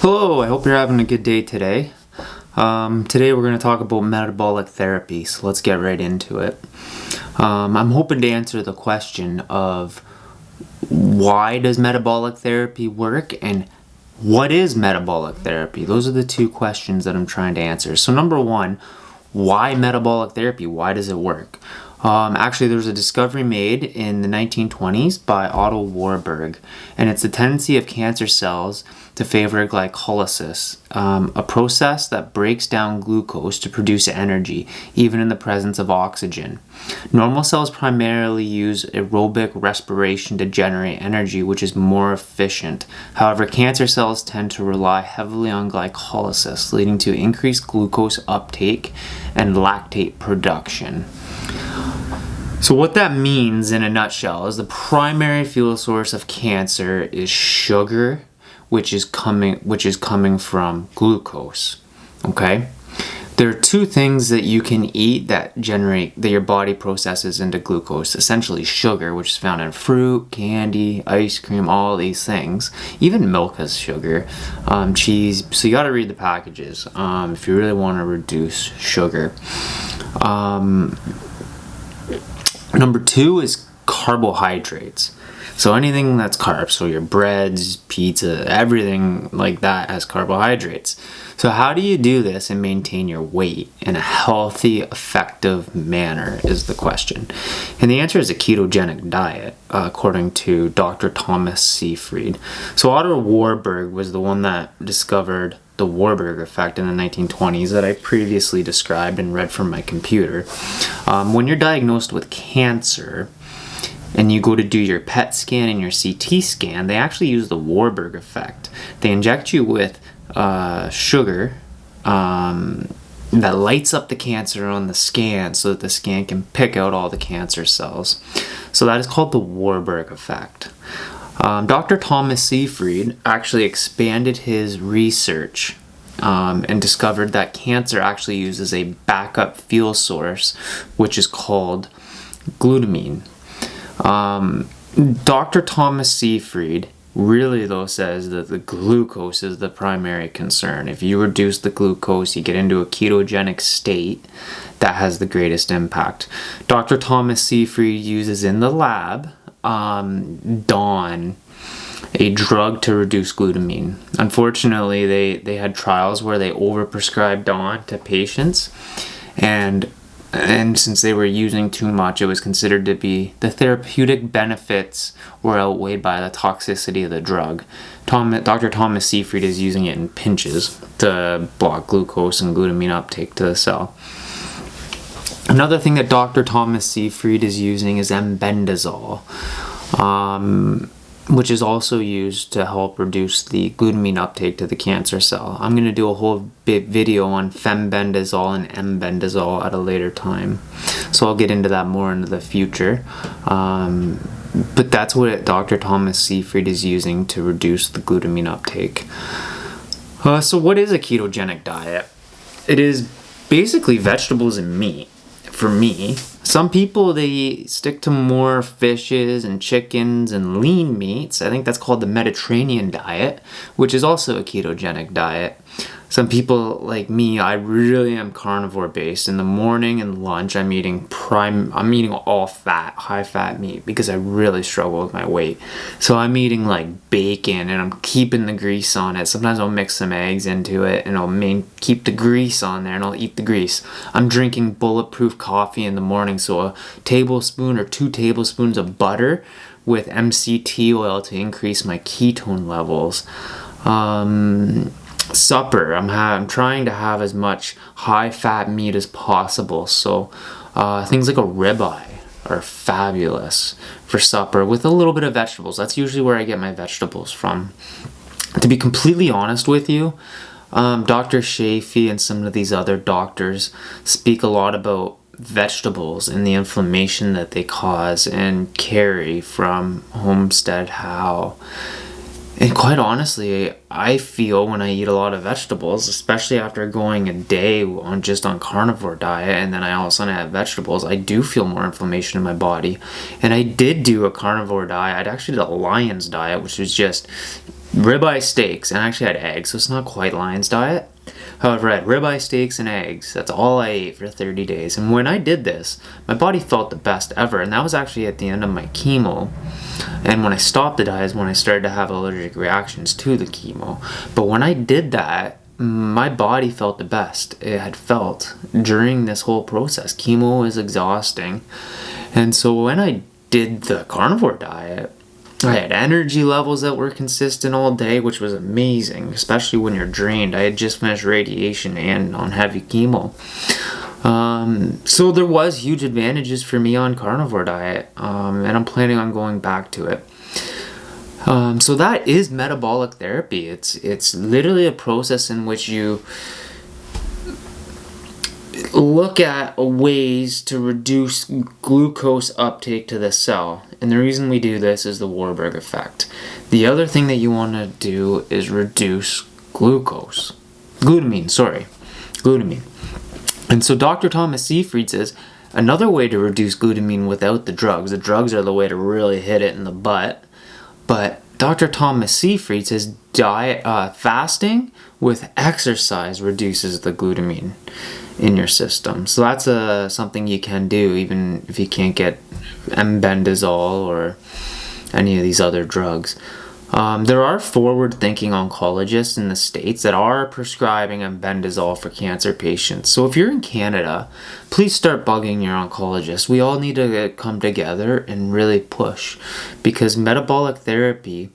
Hello, I hope you're having a good day today. Today we're going to talk about metabolic therapy, so let's get right into it. I'm hoping to answer the question of why does metabolic therapy work and what is metabolic therapy? Those are the two questions that I'm trying to answer. So number one, why metabolic therapy? Why does it work? Actually, there was a discovery made in the 1920s by Otto Warburg, and it's the tendency of cancer cells to favor glycolysis, a process that breaks down glucose to produce energy, even in the presence of oxygen. Normal cells primarily use aerobic respiration to generate energy, which is more efficient. However, cancer cells tend to rely heavily on glycolysis, leading to increased glucose uptake and lactate production. So what that means in a nutshell is the primary fuel source of cancer is sugar, which is coming from glucose. Okay? There are two things that you can eat that your body processes into glucose. Essentially sugar, which is found in fruit, candy, ice cream, all these things. Even milk has sugar, cheese. So you got to read the packages if you really want to reduce sugar. Number two is carbohydrates. So anything that's carbs, so your breads, pizza, everything like that has carbohydrates. So how do you do this and maintain your weight in a healthy, effective manner is the question. And the answer is a ketogenic diet, according to Dr. Thomas Seyfried. So Otto Warburg was the one that discovered the Warburg effect in the 1920s that I previously described and read from my computer. When you're diagnosed with cancer and you go to do your PET scan and your CT scan, they actually use the Warburg effect. They inject you with sugar that lights up the cancer on the scan so that the scan can pick out all the cancer cells. So that is called the Warburg effect. Dr. Thomas Seyfried actually expanded his research and discovered that cancer actually uses a backup fuel source, which is called glutamine. Dr. Thomas Seyfried really though says that the glucose is the primary concern. If you reduce the glucose, you get into a ketogenic state that has the greatest impact. Dr. Thomas Seyfried uses in the lab Dawn, a drug to reduce glutamine. Unfortunately, they had trials where they overprescribed Dawn to patients, and since they were using too much, it was considered to be the therapeutic benefits were outweighed by the toxicity of the drug. Dr. Thomas Seyfried is using it in pinches to block glucose and glutamine uptake to the cell. Another thing that Dr. Thomas Seyfried is using is M-bendazole, which is also used to help reduce the glutamine uptake to the cancer cell. I'm going to do a whole video on fembendazole and M-bendazole at a later time, so I'll get into that more into the future. But that's what Dr. Thomas Seyfried is using to reduce the glutamine uptake. So what is a ketogenic diet? It is basically vegetables and meat. For me, some people, they stick to more fishes and chickens and lean meats. I think that's called the Mediterranean diet, which is also a ketogenic diet. Some people like me, I really am carnivore based. In the morning and lunch, I'm eating all fat, high fat meat because I really struggle with my weight. So I'm eating like bacon and I'm keeping the grease on it. Sometimes I'll mix some eggs into it and I'll keep the grease on there and I'll eat the grease. I'm drinking bulletproof coffee in the morning, so a tablespoon or 2 tablespoons of butter with MCT oil to increase my ketone levels. Supper, I'm trying to have as much high fat meat as possible, so things like a ribeye are fabulous for supper with a little bit of vegetables. That's usually where I get my vegetables from. To be completely honest with you, Dr. Shafee and some of these other doctors speak a lot about vegetables and the inflammation that they cause and carry from Homestead How. And quite honestly, I feel when I eat a lot of vegetables, especially after going a day on carnivore diet, and then I all of a sudden have vegetables, I do feel more inflammation in my body. And I did do a carnivore diet. I actually did a Lion's diet, which was just ribeye steaks, and I actually had eggs, so it's not quite Lion's diet. However, I had ribeye steaks and eggs. That's all I ate for 30 days. And when I did this, my body felt the best ever. And that was actually at the end of my chemo. And when I stopped the diet is when I started to have allergic reactions to the chemo. But when I did that, my body felt the best it had felt during this whole process. Chemo is exhausting. And so when I did the carnivore diet, I had energy levels that were consistent all day, which was amazing, especially when you're drained. I had just finished radiation and on heavy chemo. So there was huge advantages for me on carnivore diet, and I'm planning on going back to it. So that is metabolic therapy. It's literally a process in which you look at ways to reduce glucose uptake to the cell. And the reason we do this is the Warburg effect. The other thing that you want to do is reduce glutamine. And so Dr. Thomas Seyfried says another way to reduce glutamine without the drugs are the way to really hit it in the butt. But Dr. Thomas Seyfried says fasting with exercise reduces the glutamine in your system. So that's something you can do even if you can't get Bendazole or any of these other drugs. There are forward-thinking oncologists in the States that are prescribing Bendazole for cancer patients. So if you're in Canada, please start bugging your oncologist. We all need to come together and really push, because metabolic therapy,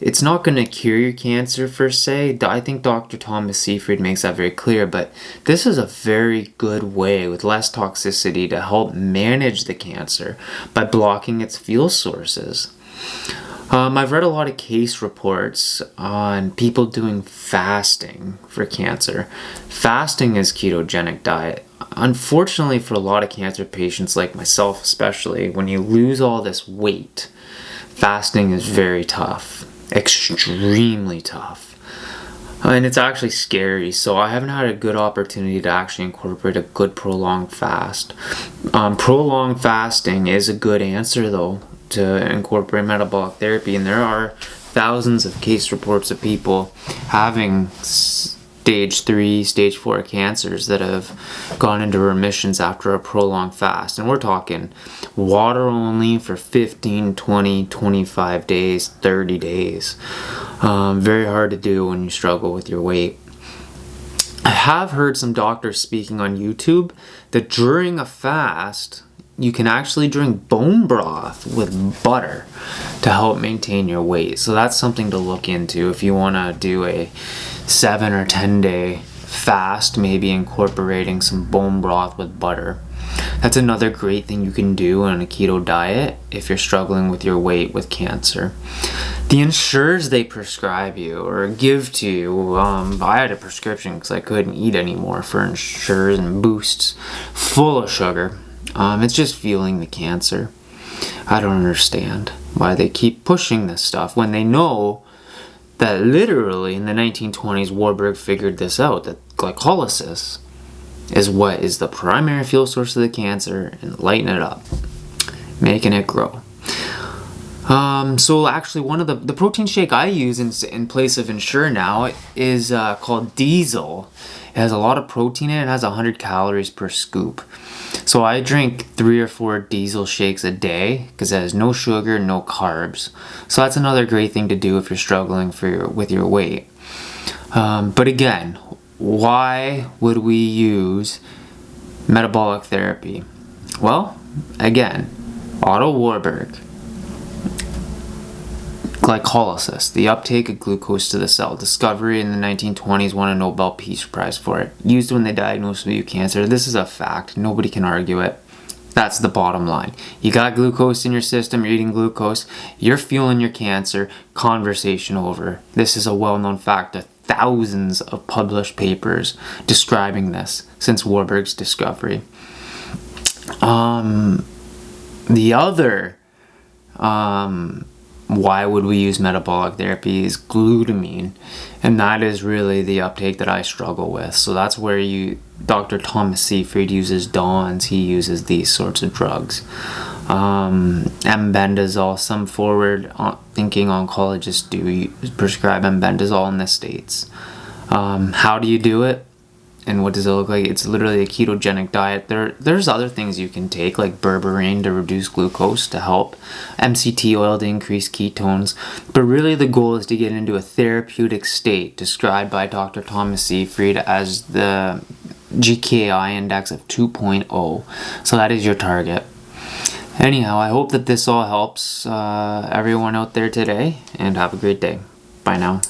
it's not going to cure your cancer per se. I think Dr. Thomas Seyfried makes that very clear, but this is a very good way with less toxicity to help manage the cancer by blocking its fuel sources. I've read a lot of case reports on people doing fasting for cancer. Fasting is ketogenic diet. Unfortunately, for a lot of cancer patients like myself especially, when you lose all this weight, fasting is very tough. Extremely tough. And it's actually scary, so I haven't had a good opportunity to actually incorporate a good prolonged fast. Prolonged fasting is a good answer though to incorporate metabolic therapy, and there are thousands of case reports of people having stage 3, stage 4 cancers that have gone into remissions after a prolonged fast. And we're talking water only for 15, 20, 25 days, 30 days. Very hard to do when you struggle with your weight. I have heard some doctors speaking on YouTube that during a fast, you can actually drink bone broth with butter to help maintain your weight. So that's something to look into if you want to do a 7 or 10 day fast, maybe incorporating some bone broth with butter. That's another great thing you can do on a keto diet if you're struggling with your weight with cancer. The ensures they prescribe you or give to you, I had a prescription because I couldn't eat anymore for ensures and boosts full of sugar. It's just fueling the cancer. I don't understand why they keep pushing this stuff when they know that literally in the 1920s Warburg figured this out, that glycolysis is what is the primary fuel source of the cancer, and lighten it up, making it grow. So actually one of the protein shake I use in place of Ensure now is called Diesel. It has a lot of protein in it. It has 100 calories per scoop. So I drink 3 or 4 Diesel shakes a day because it has no sugar, no carbs. So that's another great thing to do if you're struggling with your weight. But again, why would we use metabolic therapy? Well, again, Otto Warburg, glycolysis, the uptake of glucose to the cell. Discovery in the 1920s, won a Nobel Peace Prize for it. Used when they diagnosed with cancer. This is a fact. Nobody can argue it. That's the bottom line. You got glucose in your system, you're eating glucose, you're fueling your cancer, conversation over. This is a well-known fact. There are thousands of published papers describing this since Warburg's discovery. The other why would we use metabolic therapy is glutamine, and that is really the uptake that I struggle with. So that's where Dr. Thomas Seyfried uses DAWNs. He uses these sorts of drugs. Embendazole. Some forward thinking oncologists do prescribe embendazole in the States. How do you do it? And what does it look like? It's literally a ketogenic diet. There's other things you can take, like berberine to reduce glucose to help, MCT oil to increase ketones. But really the goal is to get into a therapeutic state described by Dr. Thomas Seyfried as the GKI index of 2.0. So that is your target. Anyhow, I hope that this all helps everyone out there today, and have a great day. Bye now.